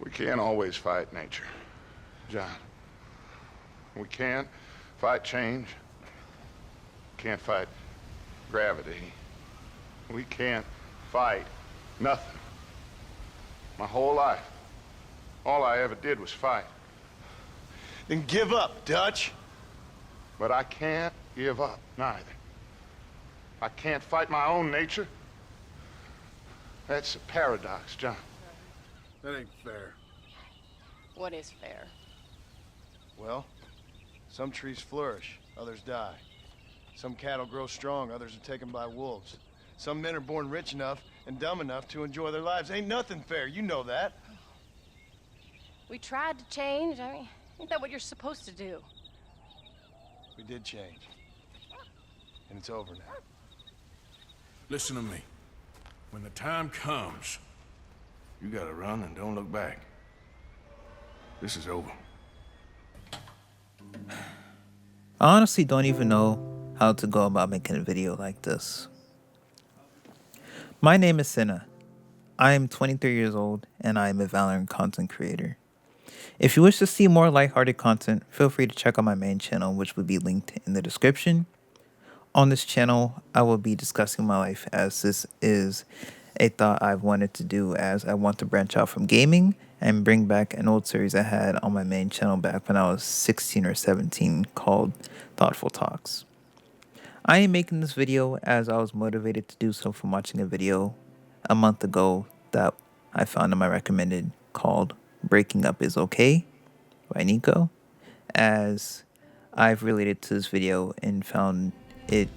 We can't always fight nature, John. We can't fight change. Can't fight gravity. We can't fight nothing. My whole life, all I ever did was fight. Then give up, Dutch. But I can't give up, neither. I can't fight my own nature. That's a paradox, John. That ain't fair. What is fair? Well, some trees flourish, others die. Some cattle grow strong, others are taken by wolves. Some men are born rich enough and dumb enough to enjoy their lives. Ain't nothing fair, you know that. We tried to change. I mean, ain't that what you're supposed to do? We did change. And it's over now. Listen to me. When the time comes, you gotta run and don't look back. This is over. I honestly don't even know how to go about making a video like this. My name is Senna. I am 23 years old and I am a Valorant content creator. If you wish to see more lighthearted content, feel free to check out my main channel, which will be linked in the description. On this channel, I will be discussing my life, as this is a thought I've wanted to do, as I want to branch out from gaming and bring back an old series I had on my main channel back when I was 16 or 17 called Thoughtful Talks. I am making this video as I was motivated to do so from watching a video a month ago that I found in my recommended called Breaking Up Is Okay by Nico, as I've related to this video and found it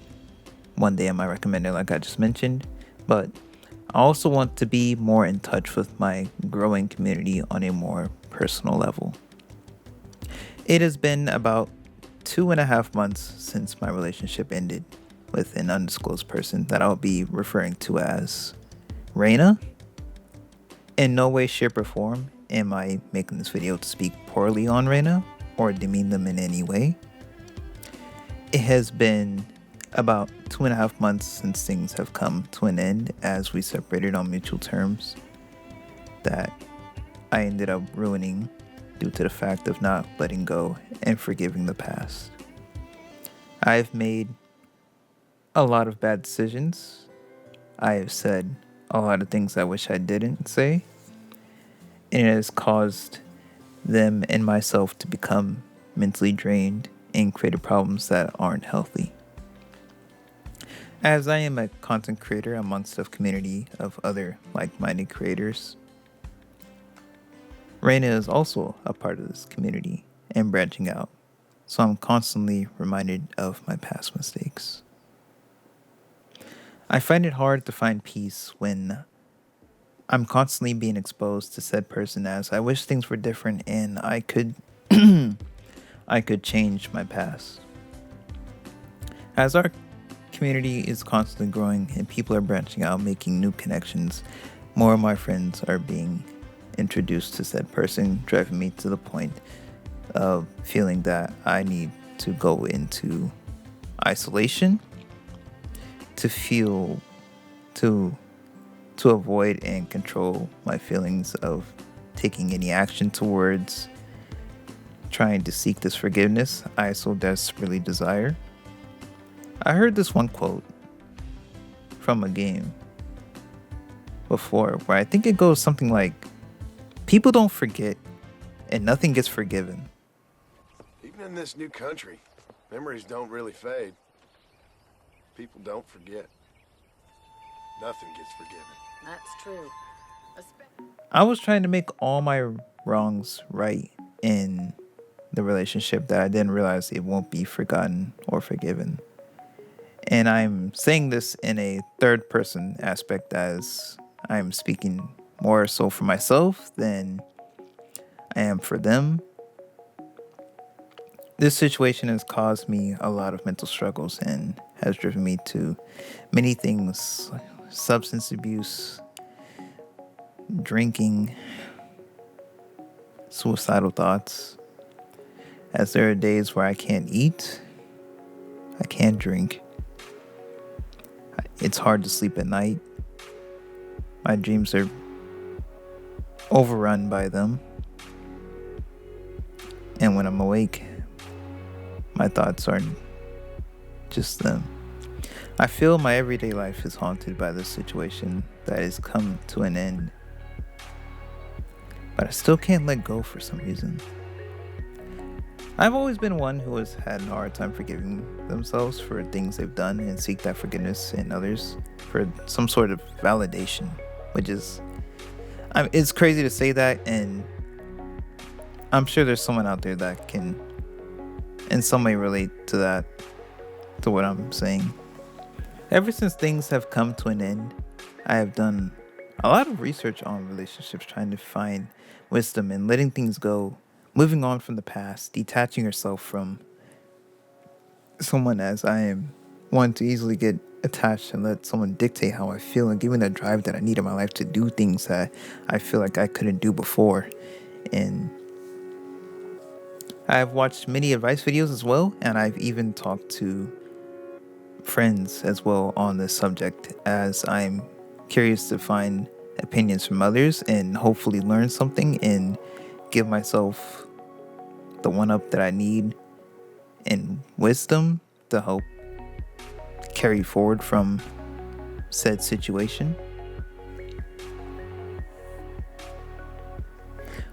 one day in my recommended like I just mentioned, but I also want to be more in touch with my growing community on a more personal level. It has been about 2.5 months since my relationship ended with an undisclosed person that I'll be referring to as Reyna. In no way, shape, or form am I making this video to speak poorly on Reyna or demean them in any way. It has been about 2.5 months since things have come to an end, as we separated on mutual terms that I ended up ruining due to the fact of not letting go and forgiving the past. I've made a lot of bad decisions. I have said a lot of things I wish I didn't say, and it has caused them and myself to become mentally drained and created problems that aren't healthy. As I am a content creator amongst a community of other like-minded creators, Reyna is also a part of this community and branching out, so I'm constantly reminded of my past mistakes. I find it hard to find peace when I'm constantly being exposed to said person, as I wish things were different and I could I could change my past. As our community is constantly growing and people are branching out, making new connections, more of my friends are being introduced to said person, driving me to the point of feeling that I need to go into isolation to feel to avoid and control my feelings of taking any action towards trying to seek this forgiveness I so desperately desire. I heard this one quote from a game before where I think it goes something like, people don't forget and nothing gets forgiven. Even in this new country, memories don't really fade. People don't forget. Nothing gets forgiven. That's true. I was trying to make all my wrongs right in the relationship that I didn't realize it won't be forgotten or forgiven. And I'm saying this in a third person aspect, as I'm speaking more so for myself than I am for them. This situation has caused me a lot of mental struggles and has driven me to many things: substance abuse, drinking, suicidal thoughts. As there are days where I can't eat, I can't drink. It's hard to sleep at night. My dreams are overrun by them. And when I'm awake, my thoughts are just them. I feel my everyday life is haunted by this situation that has come to an end. But I still can't let go for some reason. I've always been one who has had a hard time forgiving themselves for things they've done and seek that forgiveness in others for some sort of validation, which is, it's crazy to say that, and I'm sure there's someone out there that can in some way relate to that, to what I'm saying. Ever since things have come to an end, I have done a lot of research on relationships, trying to find wisdom in letting things go, moving on from the past, detaching yourself from someone, as I am one to easily get attached and let someone dictate how I feel and give me that drive that I need in my life to do things that I feel like I couldn't do before. And I've watched many advice videos as well, and I've even talked to friends as well on this subject, as I'm curious to find opinions from others and hopefully learn something and give myself the one up that I need and wisdom to help carry forward from said situation.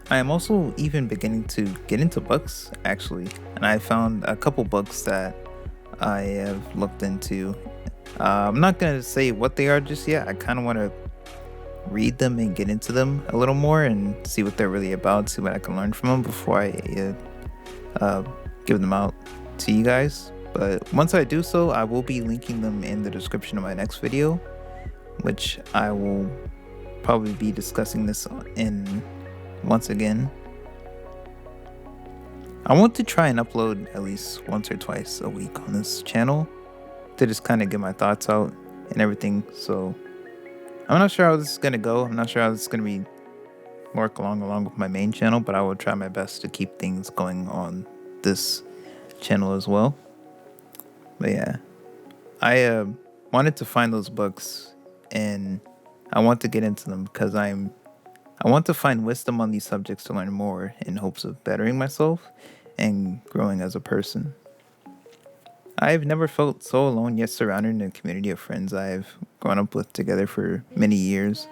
I am also even beginning to get into books, actually, and I found a couple books that I have looked into. I'm not going to say what they are just yet. I kind of want to read them and get into them a little more and see what they're really about, see what I can learn from them before I give them out to you guys. But once I do so, I will be linking them in the description of my next video, which I will probably be discussing this in once again. I want to try and upload at least once or twice a week on this channel to just kind of get my thoughts out and everything. So I'm not sure how this is going to go. I'm not sure how this is going to be work along with my main channel, but I will try my best to keep things going on this channel as well. But yeah, I wanted to find those books, and I want to get into them because I want to find wisdom on these subjects to learn more in hopes of bettering myself and growing as a person. I've never felt so alone, yet surrounded in a community of friends I've grown up with together for many years.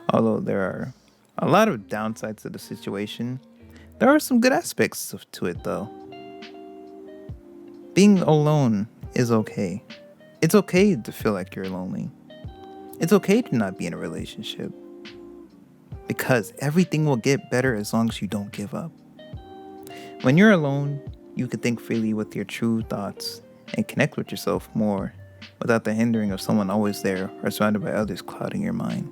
Although there are a lot of downsides to the situation, there are some good aspects to it though. Being alone is okay. It's okay to feel like you're lonely. It's okay to not be in a relationship. Because everything will get better as long as you don't give up. When you're alone, you can think freely with your true thoughts and connect with yourself more without the hindering of someone always there or surrounded by others clouding your mind.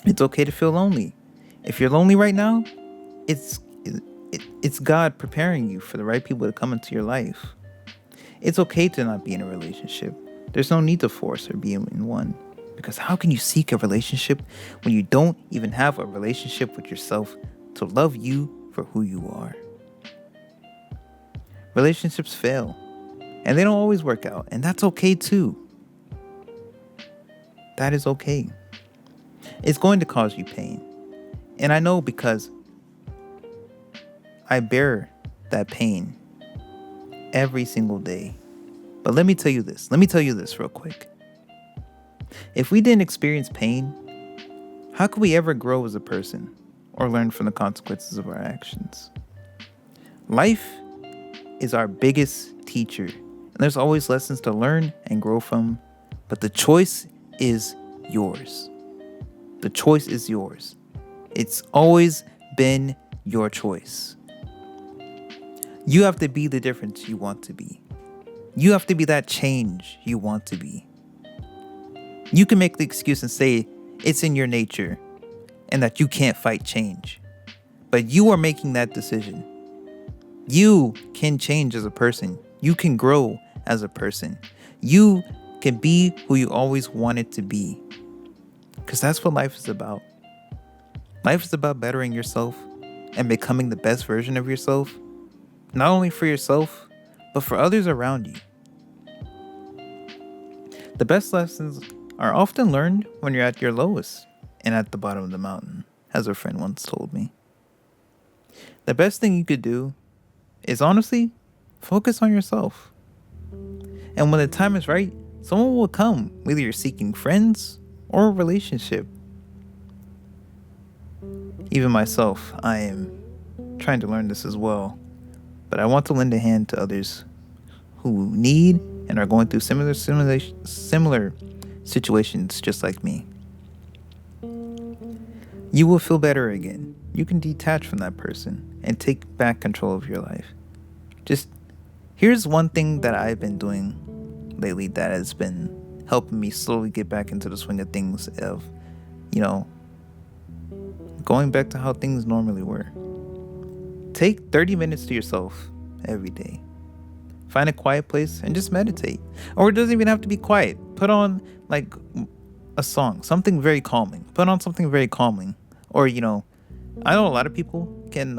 It's okay to feel lonely. If you're lonely right now, it's God preparing you for the right people to come into your life. It's okay to not be in a relationship. There's no need to force or be in one. Because how can you seek a relationship when you don't even have a relationship with yourself to love you for who you are? Relationships fail, and they don't always work out, and that's okay too. That is okay. It's going to cause you pain. And I know because I bear that pain every single day. But let me tell you this real quick. If we didn't experience pain, how could we ever grow as a person or learn from the consequences of our actions? Life is our biggest teacher, and there's always lessons to learn and grow from, but the choice is yours. The choice is yours. It's always been your choice. You have to be the difference you want to be. You have to be that change you want to be. You can make the excuse and say it's in your nature and that you can't fight change. But you are making that decision. You can change as a person. You can grow as a person. You can be who you always wanted to be. Because that's what life is about. Life is about bettering yourself and becoming the best version of yourself. Not only for yourself, but for others around you. The best lessons are often learned when you're at your lowest. and at the bottom of the mountain, as a friend once told me. The best thing you could do is honestly focus on yourself. And when the time is right, someone will come, whether you're seeking friends or a relationship. Even myself, I am trying to learn this as well. But I want to lend a hand to others who need and are going through similar situations just like me. You will feel better again. You can detach from that person and take back control of your life. Just here's one thing that I've been doing lately that has been helping me slowly get back into the swing of things of, going back to how things normally were. Take 30 minutes to yourself every day. Find a quiet place and just meditate. Or it doesn't even have to be quiet. Put on like a song, something very calming. Put on something very calming. Or, I know a lot of people can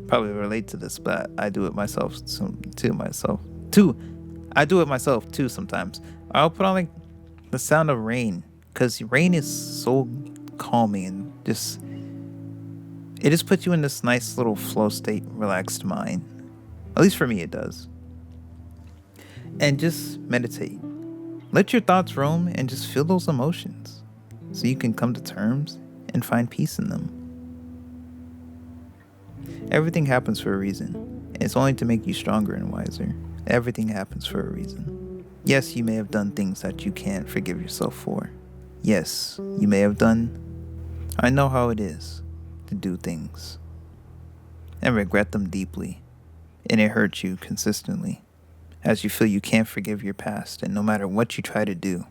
probably relate to this, but I do it myself too. I do it myself too sometimes. I'll put on like the sound of rain, because rain is so calming and it just puts you in this nice little flow state, relaxed mind. At least for me, it does. And just meditate. Let your thoughts roam and just feel those emotions so you can come to terms and find peace in them. Everything happens for a reason. It's only to make you stronger and wiser. Everything happens for a reason. Yes, you may have done things that you can't forgive yourself for. Yes, you may have done. I know how it is to do things and regret them deeply, and it hurts you consistently as you feel you can't forgive your past, and no matter what you try to do,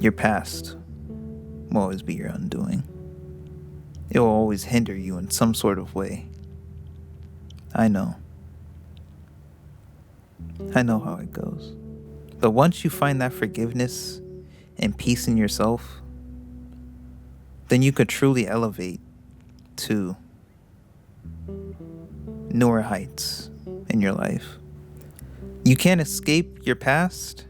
your past will always be your undoing. It will always hinder you in some sort of way. I know how it goes. But once you find that forgiveness and peace in yourself, then you could truly elevate to newer heights in your life. You can't escape your past,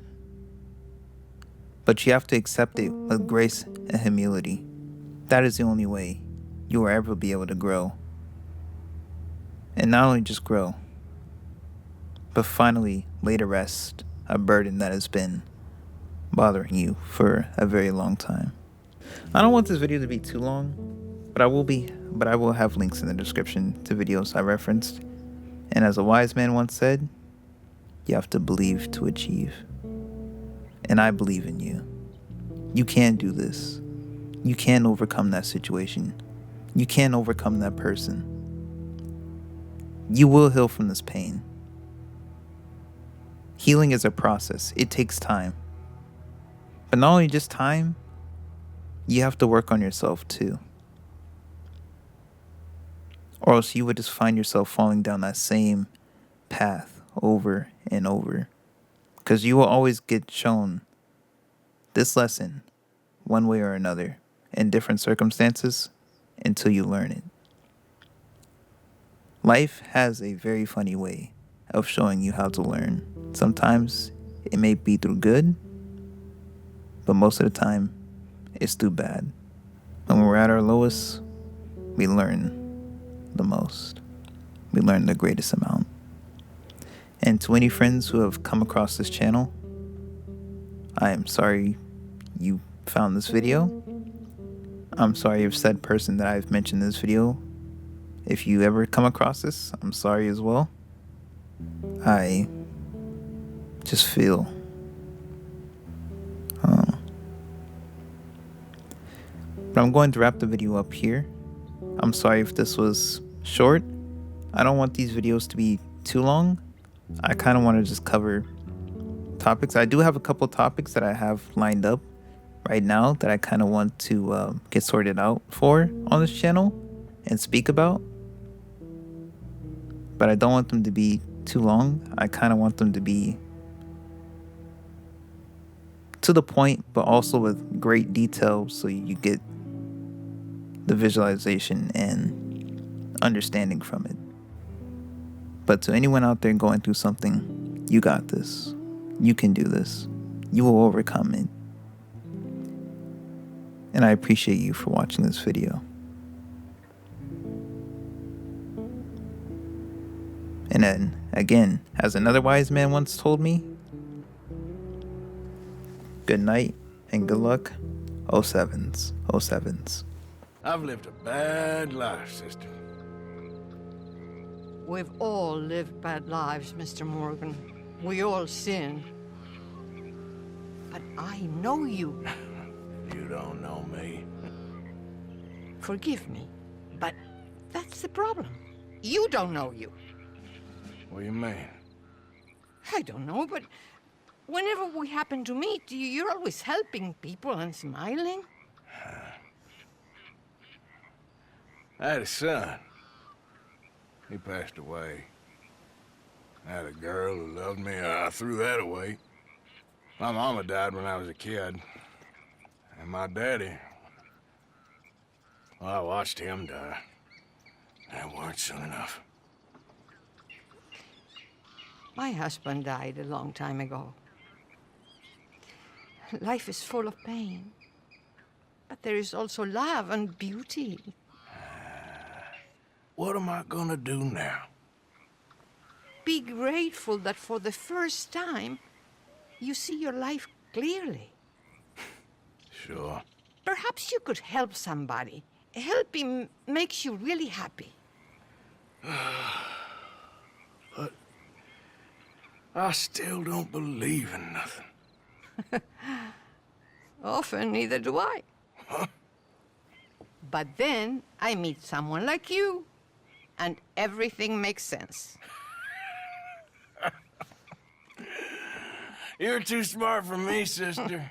but you have to accept it with grace and humility. That is the only way you will ever be able to grow. And not only just grow, but finally lay to rest a burden that has been bothering you for a very long time. I don't want this video to be too long, but I will have links in the description to videos I referenced. And as a wise man once said, you have to believe to achieve. And I believe in you. You can do this. You can overcome that situation. You can overcome that person. You will heal from this pain. Healing is a process. It takes time. But not only just time, you have to work on yourself too. Or else you would just find yourself falling down that same path over and over. Because you will always get shown this lesson one way or another in different circumstances until you learn it. Life has a very funny way of showing you how to learn. Sometimes it may be through good, but most of the time it's through bad. When we're at our lowest, we learn the most. We learn the greatest amount. And to any friends who have come across this channel, I am sorry you found this video. I'm sorry if said person that I've mentioned in this video, if you ever come across this, I'm sorry as well. I just feel but I'm going to wrap the video up here. I'm sorry if this was short. I don't want these videos to be too long. I kind of want to just cover topics. I do have a couple topics that I have lined up right now that I kind of want to get sorted out for on this channel and speak about. But I don't want them to be too long. I kind of want them to be to the point, but also with great detail so you get the visualization and understanding from it. But to anyone out there going through something, you got this. You can do this. You will overcome it. And I appreciate you for watching this video. And then, again, as another wise man once told me, good night and good luck, 07s, 07s. I've lived a bad life, sister. We've all lived bad lives, Mr. Morgan. We all sin. But I know you. You don't know me. Forgive me, but that's the problem. You don't know you. What do you mean? I don't know, but whenever we happen to meet, you're always helping people and smiling. I had a son. He passed away. I had a girl who loved me. I threw that away. My mama died when I was a kid. And my daddy, well, I watched him die. That weren't soon enough. My husband died a long time ago. Life is full of pain. But there is also love and beauty. What am I gonna do now? Be grateful that for the first time, you see your life clearly. Sure. Perhaps you could help somebody. Helping makes you really happy. But I still don't believe in nothing. Often, neither do I. But then I meet someone like you, and everything makes sense. You're too smart for me, sister.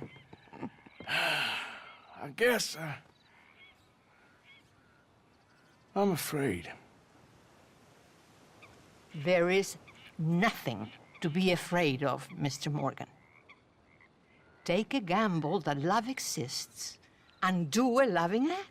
I guess I'm afraid. There is nothing to be afraid of, Mr. Morgan. Take a gamble that love exists and do a loving act.